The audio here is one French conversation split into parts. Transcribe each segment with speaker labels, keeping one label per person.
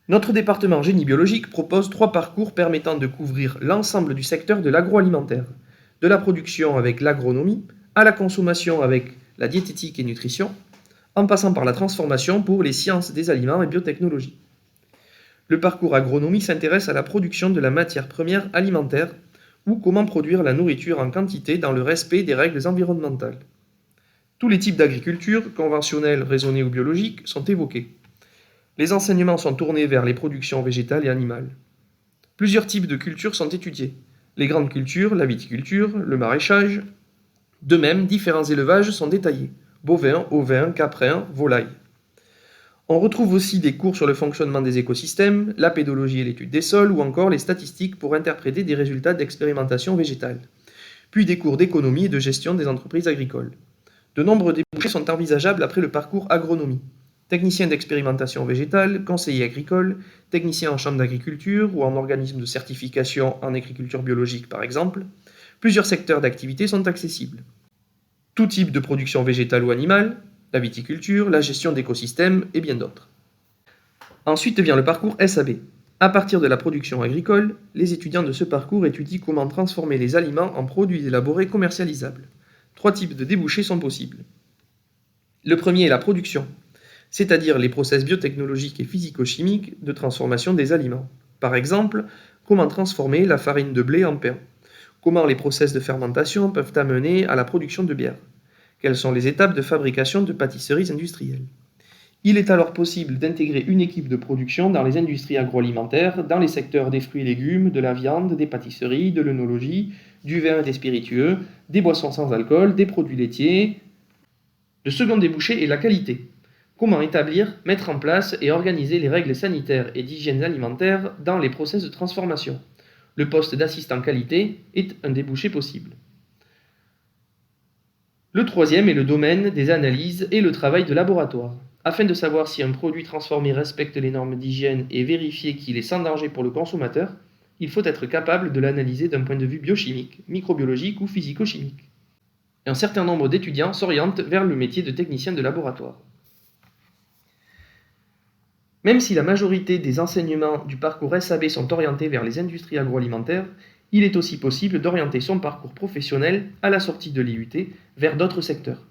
Speaker 1: Notre département génie biologique propose 3 parcours permettant de couvrir l'ensemble du secteur de l'agroalimentaire, de la production avec l'agronomie, à la consommation avec la diététique et nutrition, en passant par la transformation pour les sciences des aliments et biotechnologie. Le parcours agronomie s'intéresse à la production de la matière première alimentaire ou comment produire la nourriture en quantité dans le respect des règles environnementales. Tous les types d'agriculture, conventionnelle, raisonnée ou biologique, sont évoqués. Les enseignements sont tournés vers les productions végétales et animales. Plusieurs types de cultures sont étudiés. Les grandes cultures, la viticulture, le maraîchage. De même, différents élevages sont détaillés. Bovins, ovins, caprins, volailles. On retrouve aussi des cours sur le fonctionnement des écosystèmes, la pédologie et l'étude des sols, ou encore les statistiques pour interpréter des résultats d'expérimentation végétale. Puis des cours d'économie et de gestion des entreprises agricoles. De nombreux débouchés sont envisageables après le parcours agronomie. Technicien d'expérimentation végétale, conseiller agricole, technicien en chambre d'agriculture ou en organisme de certification en agriculture biologique par exemple, plusieurs secteurs d'activité sont accessibles. Tout type de production végétale ou animale, la viticulture, la gestion d'écosystèmes et bien d'autres. Ensuite vient le parcours SAB. À partir de la production agricole, les étudiants de ce parcours étudient comment transformer les aliments en produits élaborés commercialisables. 3 types de débouchés sont possibles. Le premier est la production, c'est-à-dire les process biotechnologiques et physico-chimiques de transformation des aliments. Par exemple, comment transformer la farine de blé en pain. Comment les process de fermentation peuvent amener à la production de bière. Quelles sont les étapes de fabrication de pâtisseries industrielles. Il est alors possible d'intégrer une équipe de production dans les industries agroalimentaires, dans les secteurs des fruits et légumes, de la viande, des pâtisseries, de l'œnologie, du vin et des spiritueux, des boissons sans alcool, des produits laitiers. Le second débouché est la qualité. Comment établir, mettre en place et organiser les règles sanitaires et d'hygiène alimentaire dans les process de transformation. Le poste d'assistant qualité est un débouché possible. Le troisième est le domaine des analyses et le travail de laboratoire. Afin de savoir si un produit transformé respecte les normes d'hygiène et vérifier qu'il est sans danger pour le consommateur, il faut être capable de l'analyser d'un point de vue biochimique, microbiologique ou physico-chimique. Un certain nombre d'étudiants s'orientent vers le métier de technicien de laboratoire. Même si la majorité des enseignements du parcours SAB sont orientés vers les industries agroalimentaires, il est aussi possible d'orienter son parcours professionnel à la sortie de l'IUT vers d'autres secteurs,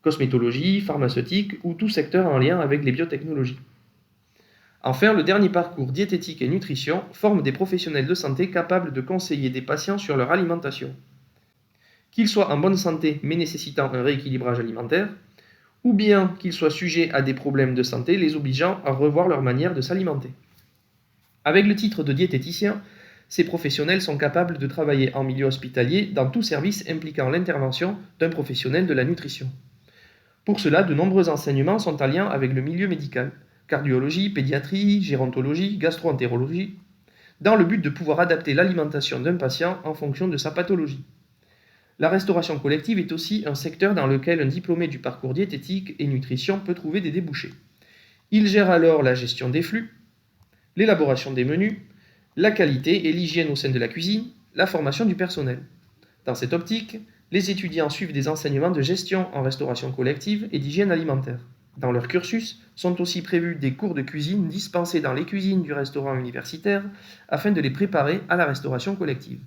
Speaker 1: cosmétologie, pharmaceutique ou tout secteur en lien avec les biotechnologies. Enfin, le dernier parcours diététique et nutrition forme des professionnels de santé capables de conseiller des patients sur leur alimentation. Qu'ils soient en bonne santé mais nécessitant un rééquilibrage alimentaire, ou bien qu'ils soient sujets à des problèmes de santé les obligeant à revoir leur manière de s'alimenter. Avec le titre de diététicien, ces professionnels sont capables de travailler en milieu hospitalier dans tout service impliquant l'intervention d'un professionnel de la nutrition. Pour cela, de nombreux enseignements sont en lien avec le milieu médical, cardiologie, pédiatrie, gérontologie, gastro-entérologie, dans le but de pouvoir adapter l'alimentation d'un patient en fonction de sa pathologie. La restauration collective est aussi un secteur dans lequel un diplômé du parcours diététique et nutrition peut trouver des débouchés. Il gère alors la gestion des flux, l'élaboration des menus, la qualité et l'hygiène au sein de la cuisine, la formation du personnel. Dans cette optique, les étudiants suivent des enseignements de gestion en restauration collective et d'hygiène alimentaire. Dans leur cursus sont aussi prévus des cours de cuisine dispensés dans les cuisines du restaurant universitaire afin de les préparer à la restauration collective.